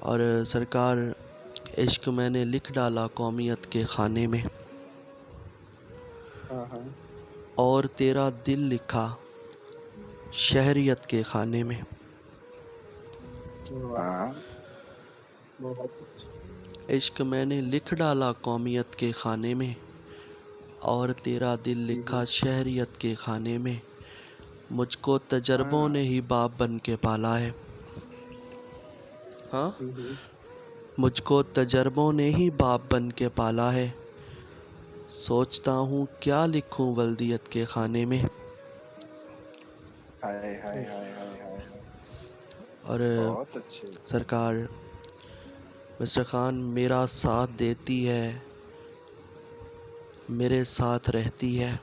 اور سرکار عشق میں نے لکھ ڈالا قومیت کے خانے میں، ہاں ہاں اور تیرا دل لکھا شہریت کے خانے میں۔ واہ، ہاں بہت اچھا۔ عشق میں نے لکھ ڈالا قومیت کے خانے میں، اور تیرا دل لکھا شہریت کے خانے میں، مجھ کو تجربوں ہاں نے ہی باپ بن کے پالا ہے۔ ہاں، مجھ کو تجربوں نے ہی باپ بن کے پالا ہے، سوچتا ہوں کیا لکھوں ولدیت کے خانے میں۔ ہائے ہائے ہائے ہائے ہائے ہائے، اور بہت اچھے۔ سرکار مسٹر خان میرا ساتھ دیتی ہے، میرے ساتھ رہتی ہے،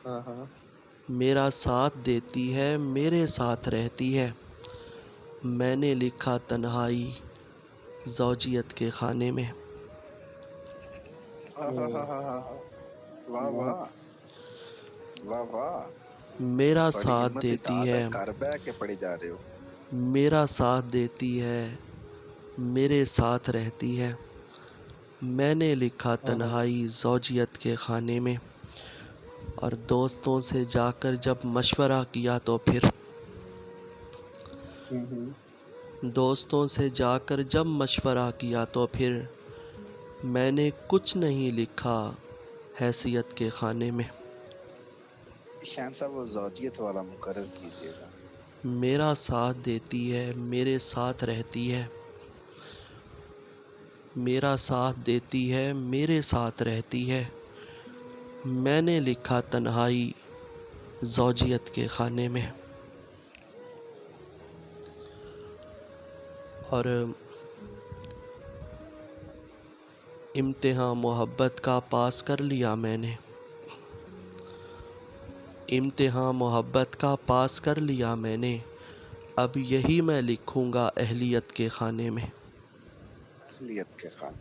ہاں ہاں میرا ساتھ دیتی ہے، میرے ساتھ رہتی ہے، میں نے لکھا تنہائی زوجیت کے خانے میں۔ واہ واہ واہ واہ، میرا بڑی ساتھ ہمت کی دیتی بات ہے، ہے، گھر بہ کے پڑھی جا رہے ہو۔ میرا ساتھ دیتی ہے، میرے ساتھ رہتی ہے، میں نے لکھا ہاں ہاں تنہائی زوجیت کے خانے میں۔ اور دوستوں سے جا کر جب مشورہ کیا تو پھر، دوستوں سے جا کر جب مشورہ کیا تو پھر، میں نے کچھ نہیں لکھا حیثیت کے خانے میں۔ شان صاحب وہ زوجیت والا مقرر کیجیے گا۔ میرا ساتھ دیتی ہے، میرے ساتھ رہتی ہے، میرا ساتھ دیتی ہے، میرے ساتھ رہتی ہے، میں نے لکھا تنہائی زوجیت کے خانے میں۔ اور امتحان محبت کا پاس کر لیا میں نے، امتحان محبت کا پاس کر لیا میں نے، اب یہی میں لکھوں گا اہلیت کے خانے میں۔ اہلیت کے خان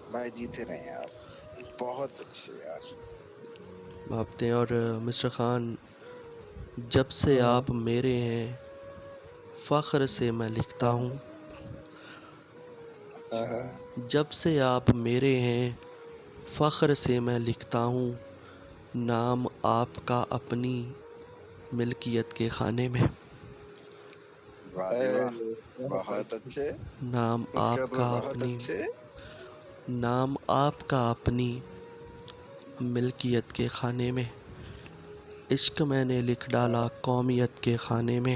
بھائی جیتے رہے ہیں آپ، بہت اچھے یار۔ بھاپتے ہیں۔ اور مسٹر خان جب سے ہاں آپ میرے ہیں فخر سے میں لکھتا ہاں ہوں، ہاں اچھا، ہاں جب سے آپ میرے ہیں فخر سے میں لکھتا ہوں، نام آپ کا اپنی ملکیت کے خانے میں۔ واہ جی واہ، بہت اچھے، نام آپ کا بہت اپنی، اچھے۔ نام آپ کا اپنی ملکیت کے خانے میں، عشق میں نے لکھ ڈالا قومیت کے خانے میں۔